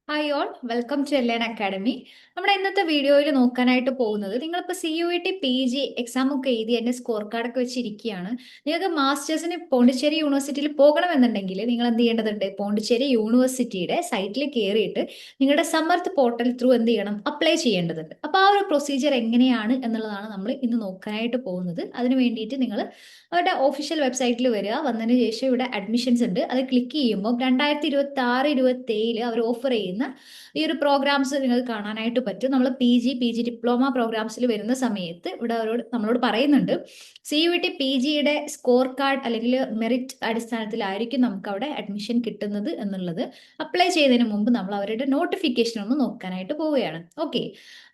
Hi all welcome to L N academy. നമ്മുടെ ഇന്നത്തെ വീഡിയോയിൽ നോക്കാനായിട്ട് പോകുന്നത് നിങ്ങളിപ്പോൾ CUET PG എക്സാം ഒക്കെ എഴുതി എൻ്റെ സ്കോർ കാർഡൊക്കെ വെച്ചിരിക്കുകയാണ്. നിങ്ങൾക്ക് മാസ്റ്റേഴ്സിന് പോണ്ടിച്ചേരി യൂണിവേഴ്സിറ്റിയിൽ പോകണമെന്നുണ്ടെങ്കിൽ നിങ്ങൾ എന്ത് ചെയ്യേണ്ടതുണ്ട്? പോണ്ടിച്ചേരി യൂണിവേഴ്സിറ്റിയുടെ സൈറ്റിൽ കയറിയിട്ട് നിങ്ങളുടെ സമർത്ഥ് പോർട്ടൽ ത്രൂ എന്ത് ചെയ്യണം? അപ്ലൈ ചെയ്യേണ്ടതുണ്ട്. അപ്പോൾ ആ ഒരു പ്രൊസീജിയർ എങ്ങനെയാണ് എന്നുള്ളതാണ് നമ്മൾ ഇന്ന് നോക്കാനായിട്ട് പോകുന്നത്. അതിന് വേണ്ടിയിട്ട് നിങ്ങൾ അവരുടെ ഒഫീഷ്യൽ വെബ്സൈറ്റിൽ വരിക. വന്നതിന് ശേഷം ഇവിടെ അഡ്മിഷൻസ് ഉണ്ട്, അത് ക്ലിക്ക് ചെയ്യുമ്പോൾ 2026-27 അവർ ഓഫർ ചെയ്യുന്ന ഈ ഒരു പ്രോഗ്രാംസ് നിങ്ങൾക്ക് കാണാനായിട്ട് പറ്റും. നമ്മൾ PG ഡിപ്ലോമ പ്രോഗ്രാംസിൽ വരുന്ന സമയത്ത് ഇവിടെ നമ്മളോട് പറയുന്നുണ്ട്, CUET PGയുടെ സ്കോർ കാർഡ് അല്ലെങ്കിൽ മെറിറ്റ് അടിസ്ഥാനത്തിലായിരിക്കും നമുക്ക് അവിടെ അഡ്മിഷൻ കിട്ടുന്നത് എന്നുള്ളത്. അപ്ലൈ ചെയ്യുന്നതിന് മുമ്പ് നമ്മൾ അവരുടെ നോട്ടിഫിക്കേഷൻ ഒന്ന് നോക്കാനായിട്ട് പോവുകയാണ്. ഓക്കെ,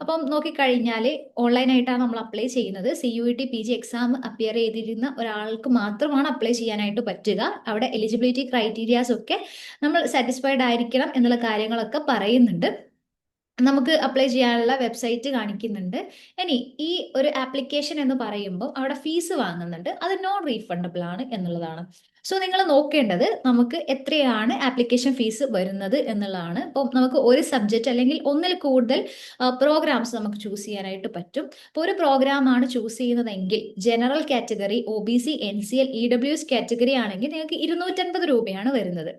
അപ്പം നോക്കിക്കഴിഞ്ഞാൽ ഓൺലൈനായിട്ടാണ് നമ്മൾ അപ്ലൈ ചെയ്യുന്നത്. CUET PG എക്സാം അപ്പിയർ ചെയ്തിരുന്ന ഒരാൾക്ക് മാത്രമാണ് അപ്ലൈ ചെയ്യാനായിട്ട് പറ്റുക. അവിടെ എലിജിബിലിറ്റി ക്രൈറ്റീരിയാസ് ഒക്കെ നമ്മൾ സാറ്റിസ്ഫൈഡ് ആയിരിക്കണം എന്നുള്ള കാര്യങ്ങളൊക്കെ പറയുന്നുണ്ട്. നമുക്ക് അപ്ലൈ ചെയ്യാനുള്ള വെബ്സൈറ്റ് കാണിക്കുന്നുണ്ട്. ഇനി ഈ ഒരു ആപ്ലിക്കേഷൻ എന്ന് പറയുമ്പോൾ അവിടെ ഫീസ് വാങ്ങുന്നുണ്ട്, അത് നോൺ റീഫണ്ടബിൾ ആണ് എന്നുള്ളതാണ്. സോ നിങ്ങൾ നോക്കേണ്ടത് നമുക്ക് എത്രയാണ് ആപ്ലിക്കേഷൻ ഫീസ് വരുന്നത് എന്നുള്ളതാണ്. ഇപ്പം നമുക്ക് ഒരു സബ്ജക്റ്റ് അല്ലെങ്കിൽ ഒന്നിൽ കൂടുതൽ പ്രോഗ്രാംസ് നമുക്ക് ചൂസ് ചെയ്യാനായിട്ട് പറ്റും. ഇപ്പോൾ ഒരു പ്രോഗ്രാമാണ് ചൂസ് ചെയ്യുന്നതെങ്കിൽ general category, OBC, NCL, EWS category ആണെങ്കിൽ നിങ്ങൾക്ക് 250 രൂപയാണ് വരുന്നത്.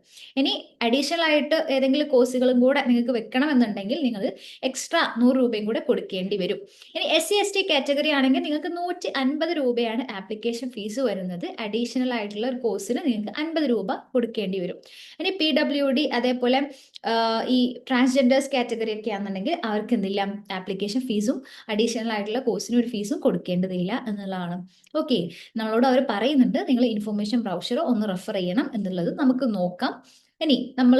ഇനി അഡീഷണൽ ആയിട്ട് ഏതെങ്കിലും കോഴ്സുകളും കൂടെ നിങ്ങൾക്ക് വെക്കണമെന്നുണ്ടെങ്കിൽ നിങ്ങൾ എക്സ്ട്രാ 100 രൂപയും കൂടെ കൊടുക്കേണ്ടി വരും. ഇനി SC ST കാറ്റഗറി ആണെങ്കിൽ നിങ്ങൾക്ക് 150 രൂപയാണ് ആപ്ലിക്കേഷൻ ഫീസ് വരുന്നത്. അഡീഷണൽ ആയിട്ടുള്ള ഒരു കോഴ്സിന് നിങ്ങൾക്ക് 50 രൂപ കൊടുക്കേണ്ടി വരും. ഇനി PWD അതേപോലെ ഈ ട്രാൻസ്ജെൻഡേഴ്സ് കാറ്റഗറി ഒക്കെ ആണെന്നുണ്ടെങ്കിൽ അവർക്ക് എന്തില്ല, ആപ്ലിക്കേഷൻ ഫീസും അഡീഷണൽ ആയിട്ടുള്ള കോഴ്സിന് ഒരു ഫീസും കൊടുക്കേണ്ടതില്ല എന്നുള്ളതാണ്. ഓക്കെ, നമ്മളോട് അവർ പറയുന്നുണ്ട് നിങ്ങൾ ഇൻഫർമേഷൻ ബ്രൗഷർ ഒന്ന് റെഫർ ചെയ്യണം എന്നുള്ളത്. നമുക്ക് നോക്കാം. ഇനി നമ്മൾ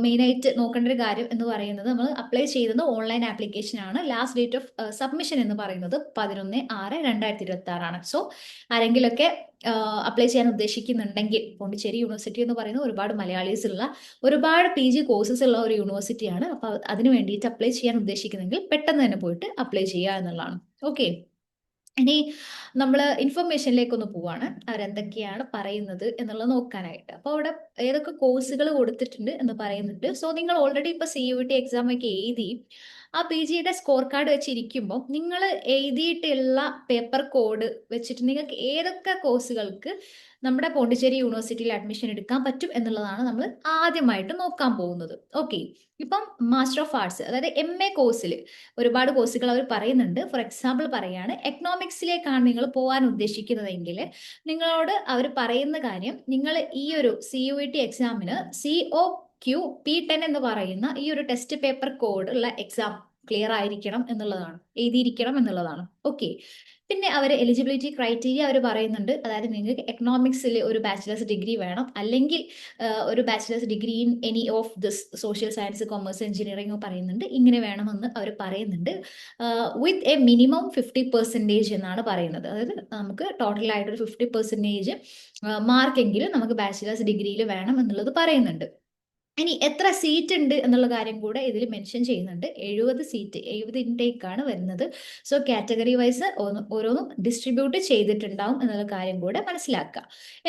മെയിനായിട്ട് നോക്കേണ്ട ഒരു കാര്യം എന്ന് പറയുന്നത്, നമ്മൾ അപ്ലൈ ചെയ്യുന്നത് ഓൺലൈൻ ആപ്ലിക്കേഷൻ ആണ്. ലാസ്റ്റ് ഡേറ്റ് ഓഫ് സബ്മിഷൻ എന്ന് പറയുന്നത് 11/6/2026 സോ ആരെങ്കിലുമൊക്കെ അപ്ലൈ ചെയ്യാൻ ഉദ്ദേശിക്കുന്നുണ്ടെങ്കിൽ, പോണ്ടിച്ചേരി യൂണിവേഴ്സിറ്റി എന്ന് പറയുന്നത് ഒരുപാട് മലയാളീസ് ഉള്ള, ഒരുപാട് PG കോഴ്സസ് ഉള്ള ഒരു യൂണിവേഴ്സിറ്റിയാണ്. അപ്പോൾ അതിന് വേണ്ടിയിട്ട് അപ്ലൈ ചെയ്യാൻ ഉദ്ദേശിക്കുന്നെങ്കിൽ പെട്ടെന്ന് തന്നെ പോയിട്ട് അപ്ലൈ ചെയ്യുക എന്നുള്ളതാണ്. ഓക്കെ, ഇനി നമ്മൾ ഇൻഫർമേഷനിലേക്കൊന്ന് പോവാണ്, അവരെന്തൊക്കെയാണ് പറയുന്നത് എന്നുള്ളത് നോക്കാനായിട്ട്. അപ്പോൾ അവിടെ ഏതൊക്കെ കോഴ്സുകൾ കൊടുത്തിട്ടുണ്ട് എന്ന് പറയുന്നുണ്ട്. സോ നിങ്ങൾ ഓൾറെഡി ഇപ്പോൾ CUET എക്സാം ഒക്കെ എഴുതി ആ PGയുടെ സ്കോർ കാർഡ് വെച്ചിരിക്കുമ്പോൾ നിങ്ങൾ എഴുതിയിട്ടുള്ള പേപ്പർ കോഡ് വെച്ചിട്ട് നിങ്ങൾക്ക് ഏതൊക്കെ കോഴ്സുകൾക്ക് നമ്മുടെ പോണ്ടിച്ചേരി യൂണിവേഴ്സിറ്റിയിൽ അഡ്മിഷൻ എടുക്കാൻ പറ്റും എന്നുള്ളതാണ് നമ്മൾ ആദ്യമായിട്ട് നോക്കാൻ പോകുന്നത്. ഓക്കെ, ഇപ്പം മാസ്റ്റർ ഓഫ് ആർട്സ് അതായത് MA കോഴ്സിൽ ഒരുപാട് കോഴ്സുകൾ അവർ പറയുന്നുണ്ട്. ഫോർ എക്സാമ്പിൾ പറയാണ്, എക്കണോമിക്സിലേക്കാണ് നിങ്ങൾ പോകാൻ ഉദ്ദേശിക്കുന്നതെങ്കിൽ നിങ്ങളോട് അവർ പറയുന്ന കാര്യം, നിങ്ങൾ ഈ ഒരു CUET എക്സാമിന് COQP10 എന്ന് പറയുന്ന ഈ ഒരു ടെസ്റ്റ് പേപ്പർ കോഡ് ഉള്ള എക്സാം ക്ലിയർ ആയിരിക്കണം എന്നുള്ളതാണ്, എഴുതിയിരിക്കണം എന്നുള്ളതാണ്. ഓക്കെ, പിന്നെ അവർ എലിജിബിലിറ്റി ക്രൈറ്റീരിയ അവർ പറയുന്നുണ്ട്. അതായത് നിങ്ങൾക്ക് എക്കണോമിക്സിൽ ഒരു ബാച്ചിലേഴ്സ് ഡിഗ്രി വേണം, അല്ലെങ്കിൽ ഒരു bachelors degree in any of this social science, commerce, engineering പറയുന്നുണ്ട്. ഇങ്ങനെ വേണമെന്ന് അവർ പറയുന്നുണ്ട്. വിത്ത് എ മിനിമം 50% എന്നാണ് പറയുന്നത്. അതായത് നമുക്ക് ടോട്ടലായിട്ടൊരു 50% മാർക്കെങ്കിലും നമുക്ക് ബാച്ചിലേഴ്സ് ഡിഗ്രിയിൽ വേണം എന്നുള്ളത് പറയുന്നുണ്ട്. ഇനി എത്ര സീറ്റ് ഉണ്ട് എന്നുള്ള കാര്യം കൂടെ ഇതിൽ മെൻഷൻ ചെയ്യുന്നുണ്ട്. 70 സീറ്റ്, 70 ഇൻടേക്ക് ആണ് വരുന്നത്. സോ കാറ്റഗറി വൈസ് ഓരോന്നും ഡിസ്ട്രിബ്യൂട്ട് ചെയ്തിട്ടുണ്ടാവും എന്നുള്ള കാര്യം കൂടെ മനസ്സിലാക്കുക.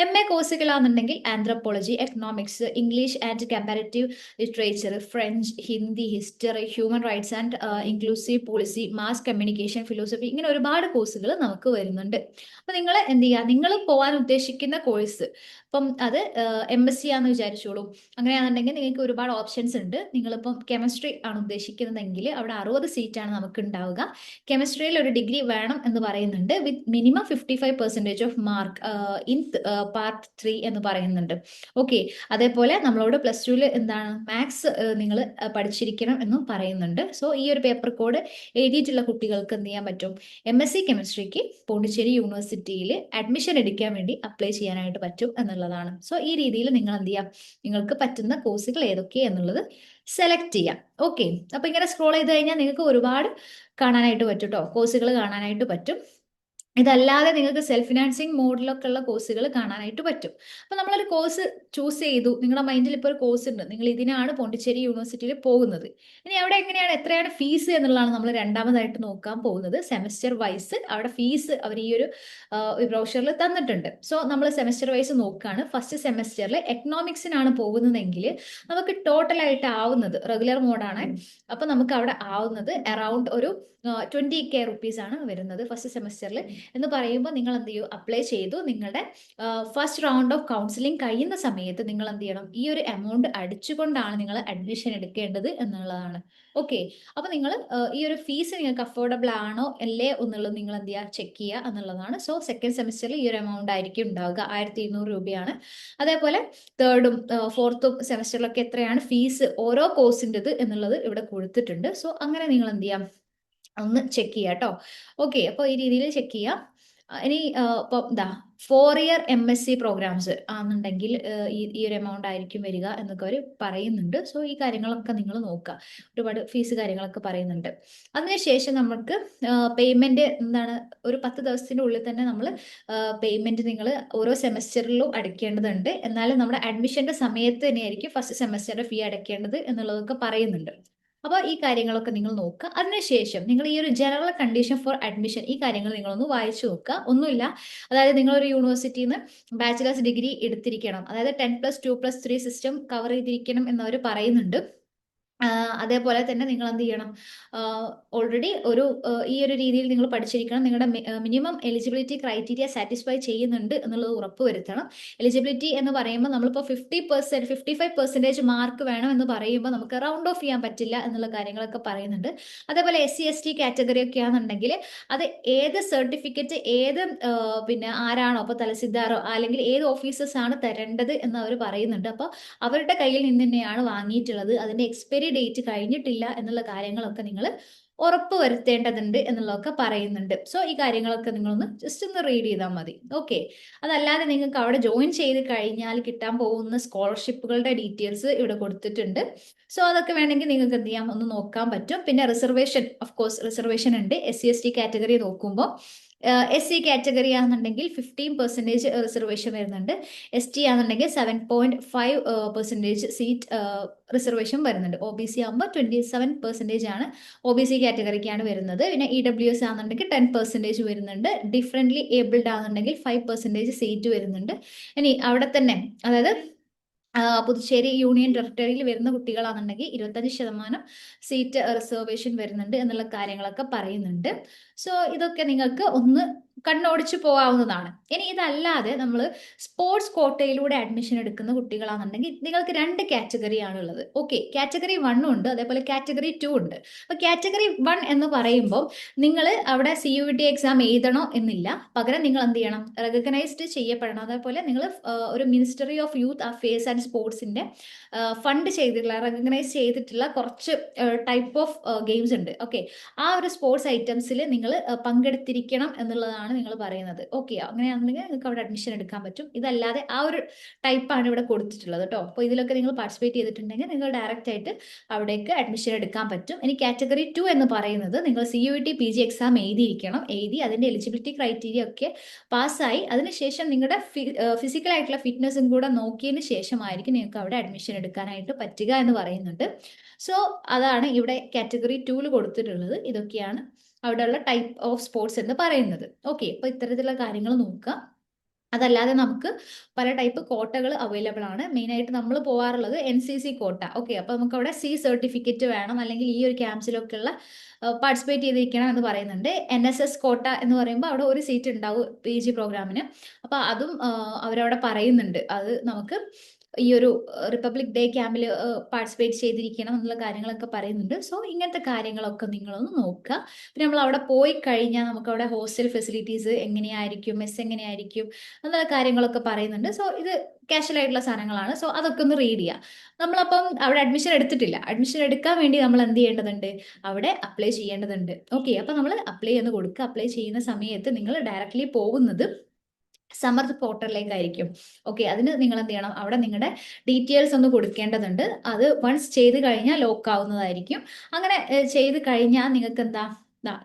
MA കോഴ്സുകളാണെന്നുണ്ടെങ്കിൽ anthropology, economics, English and comparative literature, French, Hindi, history, human rights and inclusive policy, mass communication, philosophy, ഇങ്ങനെ ഒരുപാട് കോഴ്സുകൾ നമുക്ക് വരുന്നുണ്ട്. അപ്പൊ നിങ്ങൾ എന്ത് ചെയ്യുക, നിങ്ങൾ പോകാൻ ഉദ്ദേശിക്കുന്ന കോഴ്സ്, അപ്പം അത് MSc ആണെന്ന് വിചാരിച്ചോളൂ. അങ്ങനെയാണെന്നുണ്ടെങ്കിൽ നിങ്ങൾക്ക് ഒരുപാട് ഓപ്ഷൻസ് ഉണ്ട്. നിങ്ങളിപ്പം കെമിസ്ട്രി ആണ് ഉദ്ദേശിക്കുന്നതെങ്കിൽ അവിടെ 60 സീറ്റാണ് നമുക്ക് ഉണ്ടാവുക. കെമിസ്ട്രിയിൽ ഒരു ഡിഗ്രി വേണം എന്ന് പറയുന്നുണ്ട്, with minimum 55% off mark in part 3 എന്ന് പറയുന്നുണ്ട്. ഓക്കെ, അതേപോലെ നമ്മളോട് +2 എന്താണ് മാത്സ് നിങ്ങൾ പഠിച്ചിരിക്കണം എന്നും പറയുന്നുണ്ട്. സോ ഈ ഒരു പേപ്പർ കോഡ് എഴുതിയിട്ടുള്ള കുട്ടികൾക്ക് എന്ത് ചെയ്യാൻ പറ്റും, MSc കെമിസ്ട്രിക്ക് പോണ്ടിച്ചേരി യൂണിവേഴ്സിറ്റിയിൽ അഡ്മിഷൻ എടുക്കാൻ വേണ്ടി അപ്ലൈ ചെയ്യാനായിട്ട് പറ്റും എന്നുള്ളതാണ്. സോ ഈ രീതിയിൽ നിങ്ങൾ എന്ത് ചെയ്യാം, നിങ്ങൾക്ക് പറ്റുന്ന കോഴ്സുകൾ ഏതൊക്കെ എന്നുള്ളത് സെലക്ട് ചെയ്യാം. ഓക്കെ, അപ്പൊ ഇങ്ങനെ സ്ക്രോൾ ചെയ്ത് കഴിഞ്ഞാൽ നിങ്ങൾക്ക് ഒരുപാട് കാണാനായിട്ട് പറ്റും കേട്ടോ, കോഴ്സുകൾ കാണാനായിട്ട് പറ്റും. ഇതല്ലാതെ നിങ്ങൾക്ക് സെൽഫ് ഫിനാൻസിങ് മോഡിലൊക്കെ ഉള്ള കോഴ്സുകൾ കാണാനായിട്ട് പറ്റും. അപ്പൊ നമ്മളൊരു കോഴ്സ് ചൂസ് ചെയ്തു, നിങ്ങളുടെ മൈൻഡിൽ ഇപ്പോൾ ഒരു കോഴ്സ് ഉണ്ട്, നിങ്ങൾ ഇതിനാണ് പോണ്ടിച്ചേരി യൂണിവേഴ്സിറ്റിയിൽ പോകുന്നത്. ഇനി അവിടെ എങ്ങനെയാണ്, എത്രയാണ് ഫീസ് എന്നുള്ളതാണ് നമ്മൾ രണ്ടാമതായിട്ട് നോക്കാൻ പോകുന്നത്. സെമസ്റ്റർ വൈസ് അവിടെ ഫീസ് അവർ ഈ ഒരു ബ്രോഷറിൽ തന്നിട്ടുണ്ട്. സോ നമ്മൾ സെമസ്റ്റർ വൈസ് നോക്കുകയാണ്. ഫസ്റ്റ് സെമസ്റ്ററിൽ എക്കണോമിക്സിനാണ് പോകുന്നതെങ്കിൽ നമുക്ക് ടോട്ടലായിട്ട് ആവുന്നത്, റെഗുലർ മോഡാണ്, അപ്പൊ നമുക്ക് അവിടെ ആവുന്നത് അറൌണ്ട് ഒരു 20K റുപ്പീസ് ആണ് വരുന്നത് ഫസ്റ്റ് സെമസ്റ്ററിൽ. എന്ന് പറയുമ്പോൾ നിങ്ങൾ എന്ത് ചെയ്യും, അപ്ലൈ ചെയ്തു, നിങ്ങളുടെ ഫസ്റ്റ് റൗണ്ട് ഓഫ് കൗൺസിലിംഗ് കഴിയുന്ന സമയത്ത് നിങ്ങൾ എന്ത് ചെയ്യണം, ഈ ഒരു എമൗണ്ട് അടിച്ചുകൊണ്ടാണ് നിങ്ങൾ അഡ്മിഷൻ എടുക്കേണ്ടത് എന്നുള്ളതാണ്. ഓക്കെ, അപ്പൊ നിങ്ങൾ ഈ ഒരു ഫീസ് നിങ്ങൾക്ക് അഫോർഡബിൾ ആണോ അല്ലേ എന്നുള്ളത് നിങ്ങൾ എന്ത് ചെയ്യുക, ചെക്ക് ചെയ്യുക എന്നുള്ളതാണ്. സോ സെക്കൻഡ് സെമസ്റ്ററിൽ ഈ ഒരു എമൗണ്ട് ആയിരിക്കും ഉണ്ടാവുക, 1200 രൂപയാണ്. അതേപോലെ തേർഡും ഫോർത്തും സെമസ്റ്ററിലൊക്കെ എത്രയാണ് ഫീസ് ഓരോ കോഴ്സിൻ്റെത് എന്നുള്ളത് ഇവിടെ കൊടുത്തിട്ടുണ്ട്. സോ അങ്ങനെ നിങ്ങൾ എന്ത് ചെയ്യാം, ഒന്ന് ചെക്ക് ചെയ്യാം കേട്ടോ. ഓക്കെ, അപ്പോൾ ഈ രീതിയിൽ ചെക്ക് ചെയ്യാം. ഇനി ഇപ്പോൾ എന്താ 4 ഇയർ MSc പ്രോഗ്രാംസ് ആണെന്നുണ്ടെങ്കിൽ ഈ ഒരു എമൗണ്ട് ആയിരിക്കും വരിക എന്നൊക്കെ അവർ പറയുന്നുണ്ട്. സോ ഈ കാര്യങ്ങളൊക്കെ നിങ്ങൾ നോക്കുക, ഒരുപാട് ഫീസ് കാര്യങ്ങളൊക്കെ പറയുന്നുണ്ട്. അതിനുശേഷം നമുക്ക് പേയ്മെന്റ് എന്താണ്, ഒരു 10 ദിവസത്തിൻ്റെ ഉള്ളിൽ തന്നെ നമ്മൾ പേയ്മെന്റ് നിങ്ങൾ ഓരോ സെമസ്റ്ററിലും അടയ്ക്കേണ്ടതുണ്ട്. എന്നാലും നമ്മുടെ അഡ്മിഷന്റെ സമയത്ത് തന്നെയായിരിക്കും ഫസ്റ്റ് സെമസ്റ്ററിന്റെ ഫീ അടയ്ക്കേണ്ടത് എന്നുള്ളതൊക്കെ പറയുന്നുണ്ട്. അപ്പോൾ ഈ കാര്യങ്ങളൊക്കെ നിങ്ങൾ നോക്കുക. അതിനുശേഷം നിങ്ങൾ ഈ ഒരു ജനറൽ കണ്ടീഷൻ ഫോർ അഡ്മിഷൻ, ഈ കാര്യങ്ങൾ നിങ്ങളൊന്ന് വായിച്ചു നോക്കുക. ഒന്നുമില്ല, അതായത് നിങ്ങളൊരു യൂണിവേഴ്സിറ്റിയിൽ നിന്ന് ബാച്ചിലേഴ്സ് ഡിഗ്രി എടുത്തിരിക്കണം, അതായത് 10+2+3 സിസ്റ്റം കവർ ചെയ്തിരിക്കണം എന്നവർ പറയുന്നുണ്ട്. അതേപോലെ തന്നെ നിങ്ങൾ എന്ത് ചെയ്യണം, ഓൾറെഡി ഈ ഒരു രീതിയിൽ നിങ്ങൾ പഠിച്ചിരിക്കണം, നിങ്ങളുടെ മിനിമം എലിജിബിലിറ്റി ക്രൈറ്റീരിയ സാറ്റിസ്ഫൈ ചെയ്യുന്നുണ്ട് എന്നുള്ളത് ഉറപ്പ് വരുത്തണം. എലിജിബിലിറ്റി എന്ന് പറയുമ്പോൾ നമ്മളിപ്പോൾ 50%, 55% മാർക്ക് വേണം എന്ന് പറയുമ്പോൾ നമുക്ക് റൗണ്ട് ഓഫ് ചെയ്യാൻ പറ്റില്ല എന്നുള്ള കാര്യങ്ങളൊക്കെ പറയുന്നുണ്ട്. അതേപോലെ SC ST കാറ്റഗറി ഒക്കെ ആണെന്നുണ്ടെങ്കിൽ അത് ഏത് സർട്ടിഫിക്കറ്റ് ഏത് പിന്നെ ആരാണോ, അപ്പോൾ തഹസിൽദാറോ അല്ലെങ്കിൽ ഏത് ഓഫീസേഴ്സ് ആണ് തരേണ്ടത് എന്ന് അവർ പറയുന്നുണ്ട്. അപ്പോൾ അവരുടെ കയ്യിൽ നിന്ന് തന്നെയാണ് വാങ്ങിയിട്ടുള്ളത്, അതിന്റെ എക്സ്പയറി ഡേറ്റ് കഴിഞ്ഞിട്ടില്ല എന്നുള്ള കാര്യങ്ങളൊക്കെ നിങ്ങൾ ഉറപ്പ് വരുത്തേണ്ടതുണ്ട് എന്നുള്ളതൊക്കെ പറയുന്നുണ്ട്. സോ ഈ കാര്യങ്ങളൊക്കെ നിങ്ങളൊന്ന് ജസ്റ്റ് ഒന്ന് റീഡ് ചെയ്താൽ മതി. ഓക്കെ, അതല്ലാതെ നിങ്ങൾക്ക് അവിടെ ജോയിൻ ചെയ്ത് കഴിഞ്ഞാൽ കിട്ടാൻ പോകുന്ന സ്കോളർഷിപ്പുകളുടെ ഡീറ്റെയിൽസ് ഇവിടെ കൊടുത്തിട്ടുണ്ട്. സോ അതൊക്കെ വേണമെങ്കിൽ നിങ്ങൾക്ക് എന്ത് ചെയ്യാം, ഒന്ന് നോക്കാൻ പറ്റും. പിന്നെ റിസർവേഷൻ, ഓഫ് കോഴ്സ് റിസർവേഷൻ ഉണ്ട്. SC ST കാറ്റഗറി നോക്കുമ്പോൾ SC കാറ്റഗറി ആണെന്നുണ്ടെങ്കിൽ 15% റിസർവേഷൻ വരുന്നുണ്ട്. ST ആണെന്നുണ്ടെങ്കിൽ 7.5% സീറ്റ് റിസർവേഷൻ വരുന്നുണ്ട്. OBC ആകുമ്പോൾ 27% ആണ് OBC കാറ്റഗറിക്കാണ് വരുന്നത്. പിന്നെ EWS ആണെന്നുണ്ടെങ്കിൽ 10% വരുന്നുണ്ട്. ഡിഫറെന്റ്ലി ഏബിൾഡ് ആണെന്നുണ്ടെങ്കിൽ 5% സീറ്റ് വരുന്നുണ്ട്. ഇനി അവിടെ തന്നെ, അതായത് പുതുച്ചേരി യൂണിയൻ ടെറിട്ടറിയിൽ വരുന്ന കുട്ടികളാണെന്നുണ്ടെങ്കിൽ 25% സീറ്റ് റിസർവേഷൻ വരുന്നുണ്ട് എന്നുള്ള കാര്യങ്ങളൊക്കെ പറയുന്നുണ്ട്. സോ ഇതൊക്കെ നിങ്ങൾക്ക് ഒന്ന് കണ്ണോടിച്ച് പോകാവുന്നതാണ്. ഇനി ഇതല്ലാതെ നമ്മൾ സ്പോർട്സ് കോട്ടയിലൂടെ അഡ്മിഷൻ എടുക്കുന്ന കുട്ടികളാണെന്നുണ്ടെങ്കിൽ നിങ്ങൾക്ക് 2 കാറ്റഗറിയാണ് ഉള്ളത്. ഓക്കെ, കാറ്റഗറി 1 ഉണ്ട്, അതേപോലെ കാറ്റഗറി 2 ഉണ്ട്. അപ്പോൾ കാറ്റഗറി 1 എന്ന് പറയുമ്പോൾ നിങ്ങൾ അവിടെ CUET എക്സാം എഴുതണോ എന്നില്ല, പകരം നിങ്ങൾ എന്ത് ചെയ്യണം, റെക്കഗ്നൈസ്ഡ് ചെയ്യപ്പെടണം. അതേപോലെ നിങ്ങൾ ഒരു ministry of youth affairs and സ്പോർട്സിന്റെ ഫണ്ട് ചെയ്തിട്ടുള്ള, റെക്കഗ്നൈസ് ചെയ്തിട്ടുള്ള കുറച്ച് ടൈപ്പ് ഓഫ് ഗെയിംസ് ഉണ്ട്. ഓക്കെ, ആ ഒരു സ്പോർട്സ് ഐറ്റംസിൽ നിങ്ങൾ പങ്കെടുത്തിരിക്കണം എന്നുള്ളതാണ് നിങ്ങൾ പറയുന്നത്. ഓക്കെ, അങ്ങനെയാണെന്നുണ്ടെങ്കിൽ നിങ്ങൾക്ക് അവിടെ അഡ്മിഷൻ എടുക്കാൻ പറ്റും. ഇതല്ലാതെ ആ ഒരു ടൈപ്പാണ് ഇവിടെ കൊടുത്തിട്ടുള്ളത് കേട്ടോ. അപ്പോൾ ഇതിലൊക്കെ നിങ്ങൾ പാർട്ടിസിപ്പേറ്റ് ചെയ്തിട്ടുണ്ടെങ്കിൽ നിങ്ങൾ ഡയറക്റ്റ് ആയിട്ട് അവിടേക്ക് അഡ്മിഷൻ എടുക്കാൻ പറ്റും. ഇനി കാറ്റഗറി 2 എന്ന് പറയുന്നത് നിങ്ങൾ CUET PG എക്സാം എഴുതിയിരിക്കണം, എഴുതി അതിന്റെ എലിജിബിലിറ്റി ക്രൈറ്റീരിയ ഒക്കെ പാസ്സായി അതിനുശേഷം നിങ്ങളുടെ ഫിസിക്കൽ ആയിട്ടുള്ള ഫിറ്റ്നസും കൂടെ നോക്കിയതിന് ശേഷമായിരിക്കും നിങ്ങൾക്ക് അവിടെ അഡ്മിഷൻ എടുക്കാനായിട്ട് പറ്റുക എന്ന് പറയുന്നുണ്ട്. സോ അതാണ് ഇവിടെ കാറ്റഗറി 2 കൊടുത്തിട്ടുള്ളത്. ഇതൊക്കെയാണ് അവിടെയുള്ള ടൈപ്പ് ഓഫ് സ്പോർട്സ് എന്ന് പറയുന്നത്. ഓക്കെ, അപ്പോൾ ഇത്തരത്തിലുള്ള കാര്യങ്ങൾ നോക്കുക. അതല്ലാതെ നമുക്ക് പല ടൈപ്പ് കോട്ടകൾ അവൈലബിൾ ആണ്. മെയിനായിട്ട് നമ്മൾ പോകാറുള്ളത് NCC കോട്ട. ഓക്കെ, അപ്പോൾ നമുക്ക് അവിടെ C സർട്ടിഫിക്കറ്റ് വേണം, അല്ലെങ്കിൽ ഈ ഒരു ക്യാമ്പ്സിലൊക്കെ ഉള്ള പാർട്ടിസിപ്പേറ്റ് ചെയ്തിരിക്കണം എന്ന് പറയുന്നുണ്ട്. NSS കോട്ട എന്ന് പറയുമ്പോൾ അവിടെ ഒരു സീറ്റ് ഉണ്ടാവും PG പ്രോഗ്രാമിന്. അപ്പോൾ അതും അവരവിടെ പറയുന്നുണ്ട്, അത് നമുക്ക് ഈ ഒരു റിപ്പബ്ലിക് ഡേ ക്യാമ്പിൽ പാർട്ടിസിപ്പേറ്റ് ചെയ്തിരിക്കണം എന്നുള്ള കാര്യങ്ങളൊക്കെ പറയുന്നുണ്ട്. സോ ഇങ്ങനത്തെ കാര്യങ്ങളൊക്കെ നിങ്ങളൊന്ന് നോക്കുക. പിന്നെ നമ്മൾ അവിടെ പോയി കഴിഞ്ഞാൽ നമുക്ക് അവിടെ ഹോസ്റ്റൽ ഫെസിലിറ്റീസ് എങ്ങനെയായിരിക്കും, മെസ് എങ്ങനെയായിരിക്കും എന്നുള്ള കാര്യങ്ങളൊക്കെ പറയുന്നുണ്ട്. സോ ഇത് കാഷ്വൽ ആയിട്ടുള്ള സാധനങ്ങളാണ്. സോ അതൊക്കെ ഒന്ന് റീഡ് ചെയ്യുക. നമ്മളപ്പം അവിടെ അഡ്മിഷൻ എടുത്തിട്ടില്ല, അഡ്മിഷൻ എടുക്കാൻ വേണ്ടി നമ്മൾ എന്ത് ചെയ്യേണ്ടതുണ്ട്, അവിടെ അപ്ലൈ ചെയ്യേണ്ടതുണ്ട്. ഓക്കെ, അപ്പം നമ്മൾ അപ്ലൈ എന്ന് കൊടുക്കുക. അപ്ലൈ ചെയ്യുന്ന സമയത്ത് നിങ്ങൾ ഡയറക്റ്റ്ലി പോകുന്നത് സമർത്ഥ് പോർട്ടലിലേക്കായിരിക്കും. ഓക്കെ, അതിന് നിങ്ങൾ എന്ത് ചെയ്യണം, അവിടെ നിങ്ങളുടെ ഡീറ്റെയിൽസ് ഒന്ന് കൊടുക്കേണ്ടതുണ്ട്. അത് വൺസ് ചെയ്ത് കഴിഞ്ഞാൽ ലോക്ക് ആവുന്നതായിരിക്കും. അങ്ങനെ ചെയ്ത് കഴിഞ്ഞാൽ നിങ്ങൾക്ക് എന്താ,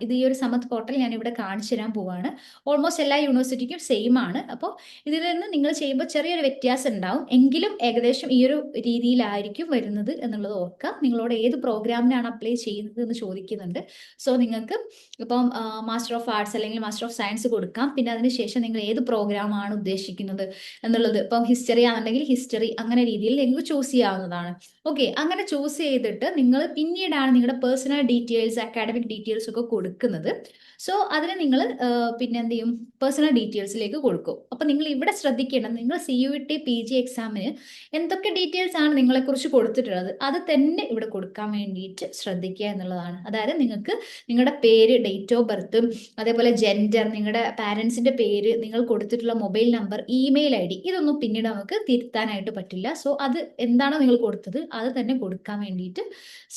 ഇത് ഈ ഒരു സമത് പോർട്ടൽ ഞാൻ ഇവിടെ കാണിച്ചു തരാൻ പോവാണ്. ഓൾമോസ്റ്റ് എല്ലാ യൂണിവേഴ്സിറ്റിക്കും സെയിം ആണ്. അപ്പോൾ ഇതിൽ നിന്ന് നിങ്ങൾ ചെയ്യുമ്പോൾ ചെറിയൊരു വ്യത്യാസം ഉണ്ടാവും, എങ്കിലും ഏകദേശം ഈ ഒരു രീതിയിലായിരിക്കും വരുന്നത് എന്നുള്ളത് ഓർക്കുക. നിങ്ങളോട് ഏത് പ്രോഗ്രാമിനാണ് അപ്ലൈ ചെയ്യുന്നത് എന്ന് ചോദിക്കുന്നുണ്ട്. സോ നിങ്ങൾക്ക് ഇപ്പം മാസ്റ്റർ ഓഫ് ആർട്സ് അല്ലെങ്കിൽ മാസ്റ്റർ ഓഫ് സയൻസ് കൊടുക്കാം. പിന്നെ അതിനുശേഷം നിങ്ങൾ ഏത് പ്രോഗ്രാമാണ് ഉദ്ദേശിക്കുന്നത് എന്നുള്ളത്, ഇപ്പം ഹിസ്റ്ററി ആണെന്നുണ്ടെങ്കിൽ ഹിസ്റ്ററി, അങ്ങനെ രീതിയിൽ നിങ്ങൾക്ക് ചൂസ് ചെയ്യാവുന്നതാണ്. ഓക്കെ, അങ്ങനെ ചൂസ് ചെയ്തിട്ട് നിങ്ങൾ പിന്നീടാണ് നിങ്ങളുടെ പേഴ്സണൽ ഡീറ്റെയിൽസ്, അക്കാഡമിക് ഡീറ്റെയിൽസ് ഒക്കെ കൊടുക്കുന്നത്. സോ അതിന് നിങ്ങൾ പിന്നെ എന്ത് ചെയ്യും, പേഴ്സണൽ ഡീറ്റെയിൽസിലേക്ക് കൊടുക്കും. അപ്പൊ നിങ്ങൾ ഇവിടെ ശ്രദ്ധിക്കേണ്ടത്, നിങ്ങൾ CUET PG എക്സാമിന് എന്തൊക്കെ ഡീറ്റെയിൽസ് ആണ് നിങ്ങളെക്കുറിച്ച് കൊടുത്തിട്ടുള്ളത് അത് തന്നെ ഇവിടെ കൊടുക്കാൻ വേണ്ടിയിട്ട് ശ്രദ്ധിക്കുക എന്നുള്ളതാണ്. അതായത് നിങ്ങൾക്ക് നിങ്ങളുടെ പേര്, ഡേറ്റ് ഓഫ് ബർത്ത്, അതേപോലെ ജെൻഡർ, നിങ്ങളുടെ പാരൻസിന്റെ പേര്, നിങ്ങൾ കൊടുത്തിട്ടുള്ള മൊബൈൽ നമ്പർ, ഇമെയിൽ ID, ഇതൊന്നും പിന്നീട് നമുക്ക് തിരുത്താനായിട്ട് പറ്റില്ല. സോ അത് എന്താണോ നിങ്ങൾ കൊടുത്തത് അത് തന്നെ കൊടുക്കാൻ വേണ്ടിയിട്ട്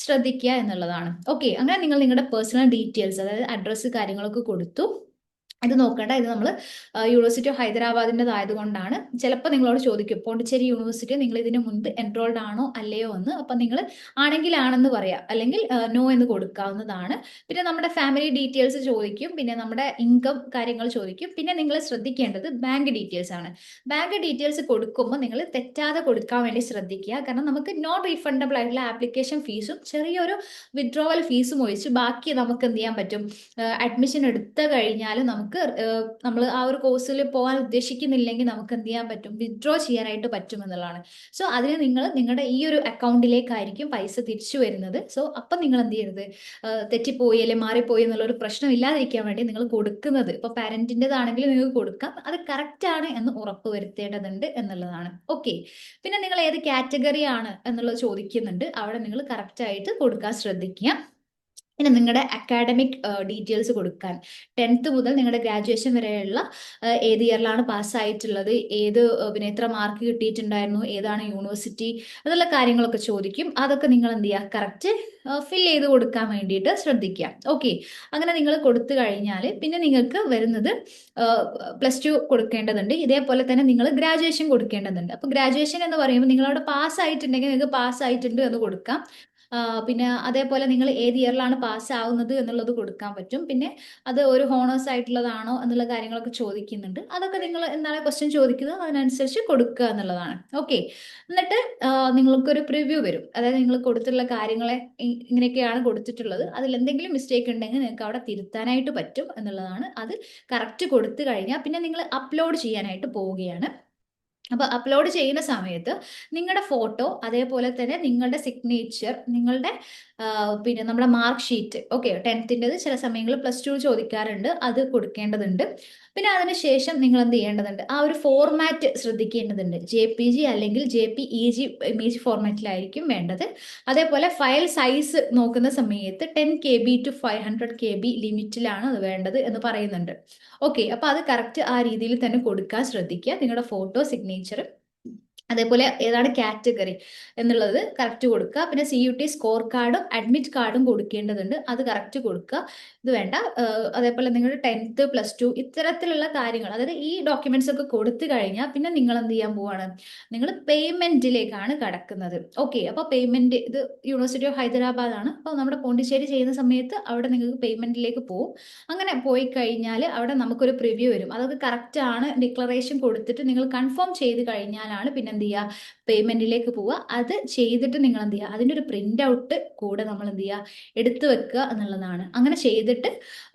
ശ്രദ്ധിക്കുക എന്നുള്ളതാണ്. ഓക്കെ, അങ്ങനെ നിങ്ങൾ നിങ്ങളുടെ പേഴ്സണൽ ഡീറ്റെയിൽസ്, അതായത് അഡ്രസ്സ് കാര്യങ്ങളൊക്കെ കൊടുത്തു. ഇത് നോക്കേണ്ട, ഇത് നമ്മൾ യൂണിവേഴ്സിറ്റി ഓഫ് ഹൈദരാബാദിൻ്റെതായതുകൊണ്ടാണ്. ചിലപ്പോൾ നിങ്ങളോട് ചോദിക്കും പോണ്ടിച്ചേരി യൂണിവേഴ്സിറ്റി നിങ്ങൾ ഇതിന് മുൻപ് എൻറോൾഡ് ആണോ അല്ലയോ എന്ന്. അപ്പം നിങ്ങൾ ആണെങ്കിൽ ആണെന്ന് പറയാം, അല്ലെങ്കിൽ നോ എന്ന് കൊടുക്കാവുന്നതാണ്. പിന്നെ നമ്മുടെ ഫാമിലി ഡീറ്റെയിൽസ് ചോദിക്കും, പിന്നെ നമ്മുടെ ഇൻകം കാര്യങ്ങൾ ചോദിക്കും. പിന്നെ നിങ്ങൾ ശ്രദ്ധിക്കേണ്ടത് ബാങ്ക് ഡീറ്റെയിൽസ് ആണ്. ബാങ്ക് ഡീറ്റെയിൽസ് കൊടുക്കുമ്പോൾ നിങ്ങൾ തെറ്റാതെ കൊടുക്കാൻ വേണ്ടി ശ്രദ്ധിക്കുക. കാരണം നമുക്ക് നോൺ റീഫണ്ടബിൾ ആയിട്ടുള്ള ആപ്ലിക്കേഷൻ ഫീസും ചെറിയൊരു വിഡ്രോവൽ ഫീസും ഒഴിച്ച് ബാക്കി നമുക്ക് എന്ത് ചെയ്യാൻ പറ്റും, അഡ്മിഷൻ എടുത്തു കഴിഞ്ഞാൽ നമുക്ക് നമ്മൾ ആ ഒരു കോഴ്സിൽ പോകാൻ ഉദ്ദേശിക്കുന്നില്ലെങ്കിൽ നമുക്ക് എന്ത് ചെയ്യാൻ പറ്റും, വിഡ്രോ ചെയ്യാനായിട്ട് പറ്റും എന്നുള്ളതാണ്. സോ അതിന് നിങ്ങൾ നിങ്ങളുടെ ഈ ഒരു അക്കൗണ്ടിലേക്കായിരിക്കും പൈസ തിരിച്ചു വരുന്നത്. സോ അപ്പം നിങ്ങൾ എന്ത് ചെയ്യരുത്, തെറ്റിപ്പോയി അല്ലെങ്കിൽ മാറിപ്പോയി എന്നുള്ള ഒരു പ്രശ്നം ഇല്ലാതിരിക്കാൻ വേണ്ടി നിങ്ങൾ കൊടുക്കുന്നത്, ഇപ്പൊ പാരന്റിൻ്റെതാണെങ്കിൽ നിങ്ങൾക്ക് കൊടുക്കാം, അത് കറക്റ്റ് ആണ് എന്ന് ഉറപ്പ് വരുത്തേണ്ടതുണ്ട് എന്നുള്ളതാണ്. ഓക്കെ, പിന്നെ നിങ്ങൾ ഏത് കാറ്റഗറി ആണ് എന്നുള്ളത് ചോദിക്കുന്നുണ്ട്, അവിടെ നിങ്ങൾ കറക്റ്റ് ആയിട്ട് കൊടുക്കാൻ ശ്രദ്ധിക്കുക. പിന്നെ നിങ്ങളുടെ അക്കാഡമിക് ഡീറ്റെയിൽസ് കൊടുക്കാൻ, 10th മുതൽ നിങ്ങളുടെ ഗ്രാജുവേഷൻ വരെയുള്ള ഏത് ഇയറിലാണ് പാസ്സായിട്ടുള്ളത്, ഏത് പിന്നെ എത്ര മാർക്ക് കിട്ടിയിട്ടുണ്ടായിരുന്നു, ഏതാണ് യൂണിവേഴ്സിറ്റി, അതുള്ള കാര്യങ്ങളൊക്കെ ചോദിക്കും. അതൊക്കെ നിങ്ങൾ എന്ത് ചെയ്യുക, കറക്റ്റ് ഫിൽ ചെയ്ത് കൊടുക്കാൻ വേണ്ടിയിട്ട് ശ്രദ്ധിക്കുക. ഓക്കെ, അങ്ങനെ നിങ്ങൾ കൊടുത്തു കഴിഞ്ഞാൽ പിന്നെ നിങ്ങൾക്ക് വരുന്നത് +2 കൊടുക്കേണ്ടതുണ്ട്. ഇതേപോലെ തന്നെ നിങ്ങൾ ഗ്രാജുവേഷൻ കൊടുക്കേണ്ടതുണ്ട്. അപ്പോൾ ഗ്രാജുവേഷൻ എന്ന് പറയുമ്പോൾ നിങ്ങളവിടെ പാസ്സായിട്ടുണ്ടെങ്കിൽ നിങ്ങൾക്ക് പാസ്സായിട്ടുണ്ട് എന്ന് കൊടുക്കാം. പിന്നെ അതേപോലെ നിങ്ങൾ ഏത് ഇയറിലാണ് പാസ്സാവുന്നത് എന്നുള്ളത് കൊടുക്കാൻ പറ്റും. പിന്നെ അത് ഒരു ഹോണേഴ്സ് ആയിട്ടുള്ളതാണോ എന്നുള്ള കാര്യങ്ങളൊക്കെ ചോദിക്കുന്നുണ്ട്. അതൊക്കെ നിങ്ങൾ എന്താണ് ക്വസ്റ്റ്യൻ ചോദിക്കുന്നത് അതിനനുസരിച്ച് കൊടുക്കുക എന്നുള്ളതാണ്. ഓക്കെ, എന്നിട്ട് നിങ്ങൾക്കൊരു പ്രിവ്യൂ വരും. അതായത് നിങ്ങൾ കൊടുത്തിട്ടുള്ള കാര്യങ്ങളെ ഇങ്ങനെയൊക്കെയാണ് കൊടുത്തിട്ടുള്ളത്, അതിൽ എന്തെങ്കിലും മിസ്റ്റേക്ക് ഉണ്ടെങ്കിൽ നിങ്ങൾക്ക് അവിടെ തിരുത്താനായിട്ട് പറ്റും എന്നുള്ളതാണ്. അത് കറക്റ്റ് കൊടുത്തു കഴിഞ്ഞാൽ പിന്നെ നിങ്ങൾ അപ്ലോഡ് ചെയ്യാനായിട്ട് പോവുകയാണ്. അപ്പോൾ അപ്ലോഡ് ചെയ്യുന്ന സമയത്ത് നിങ്ങളുടെ ഫോട്ടോ, അതേപോലെ തന്നെ നിങ്ങളുടെ സിഗ്നേച്ചർ, നിങ്ങളുടെ പിന്നെ നമ്മുടെ മാർക്ക് ഷീറ്റ്, ഓക്കെ 10th ചില സമയങ്ങളിൽ +2 ചോദിക്കാറുണ്ട്, അത് കൊടുക്കേണ്ടതുണ്ട്. പിന്നെ അതിനുശേഷം നിങ്ങൾ എന്ത് ചെയ്യേണ്ടതുണ്ട്, ആ ഒരു ഫോർമാറ്റ് ശ്രദ്ധിക്കേണ്ടതുണ്ട്. JPG അല്ലെങ്കിൽ JPEG ഇമേജ് ഫോർമാറ്റിലായിരിക്കും വേണ്ടത്. അതേപോലെ ഫയൽ സൈസ് നോക്കുന്ന സമയത്ത് 10 KB to 500 KB ലിമിറ്റിലാണ് അത് വേണ്ടത് എന്ന് പറയുന്നുണ്ട്. ഓക്കെ, അപ്പോൾ അത് കറക്റ്റ് ആ രീതിയിൽ തന്നെ കൊടുക്കാൻ ശ്രദ്ധിക്കുക. നിങ്ങളുടെ ഫോട്ടോ, സിഗ്നേച്ചർ, അതേപോലെ ഏതാണ് കാറ്റഗറി എന്നുള്ളത് കറക്റ്റ് കൊടുക്കുക. പിന്നെ CUT സ്കോർ കാർഡും അഡ്മിറ്റ് കാർഡും കൊടുക്കേണ്ടതുണ്ട്, അത് കറക്റ്റ് കൊടുക്കുക. ഇത് വേണ്ട. അതേപോലെ നിങ്ങളുടെ 10th +2 ഇത്തരത്തിലുള്ള കാര്യങ്ങൾ, അതായത് ഈ ഡോക്യുമെന്റ്സ് ഒക്കെ കൊടുത്തു കഴിഞ്ഞാൽ പിന്നെ നിങ്ങൾ എന്ത് ചെയ്യാൻ പോവാണ്, നിങ്ങൾ പേയ്മെന്റിലേക്കാണ് കടക്കുന്നത്. ഓക്കെ, അപ്പോൾ പേയ്മെന്റ്, ഇത് യൂണിവേഴ്സിറ്റി ഓഫ് ഹൈദരാബാദ് ആണ്. അപ്പോൾ നമ്മുടെ പോണ്ടിച്ചേരി ചെയ്യുന്ന സമയത്ത് അവിടെ നിങ്ങൾക്ക് പേയ്മെന്റിലേക്ക് പോകും. അങ്ങനെ പോയി കഴിഞ്ഞാൽ അവിടെ നമുക്കൊരു പ്രിവ്യൂ വരും. അതൊക്കെ കറക്റ്റ് ആണ്, ഡിക്ലറേഷൻ കൊടുത്തിട്ട് നിങ്ങൾ കൺഫേം ചെയ്ത് കഴിഞ്ഞാലാണ് പിന്നെ എന്ത് ചെയ്യുക, പേയ്മെന്റിലേക്ക് പോവുക. അത് ചെയ്തിട്ട് നിങ്ങൾ എന്ത് ചെയ്യുക, അതിൻ്റെ ഒരു പ്രിന്റ് ഔട്ട് കൂടെ നമ്മൾ എന്ത് ചെയ്യുക, എടുത്തു വെക്കുക എന്നുള്ളതാണ്. അങ്ങനെ ചെയ്തിട്ട്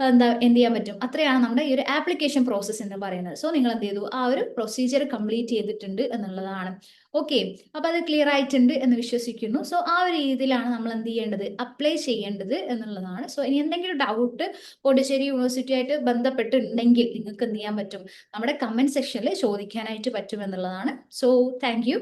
എന്ത് ചെയ്യാൻ പറ്റും, അത്രയാണ് നമ്മുടെ ഈ ഒരു ആപ്ലിക്കേഷൻ പ്രോസസ്സ് എന്ന് പറയുന്നത്. സോ നിങ്ങൾ എന്ത് ചെയ്തു, ആ ഒരു പ്രൊസീജിയർ കംപ്ലീറ്റ് ചെയ്തിട്ടുണ്ട് എന്നുള്ളതാണ്. ഓക്കെ, അപ്പൊ അത് ക്ലിയർ ആയിട്ടുണ്ട് എന്ന് വിശ്വസിക്കുന്നു. സോ ആ ഒരു രീതിയിലാണ് നമ്മൾ എന്ത് ചെയ്യേണ്ടത്, അപ്ലൈ ചെയ്യേണ്ടത് എന്നുള്ളതാണ്. സോ ഇനി എന്തെങ്കിലും ഡൗട്ട് പോണ്ടിച്ചേരി യൂണിവേഴ്സിറ്റി ആയിട്ട് ബന്ധപ്പെട്ടുണ്ടെങ്കിൽ നിങ്ങൾക്ക് എന്ത് ചെയ്യാൻ പറ്റും, നമ്മുടെ കമന്റ് സെക്ഷനിൽ ചോദിക്കാനായിട്ട് പറ്റും എന്നുള്ളതാണ്. So thank you.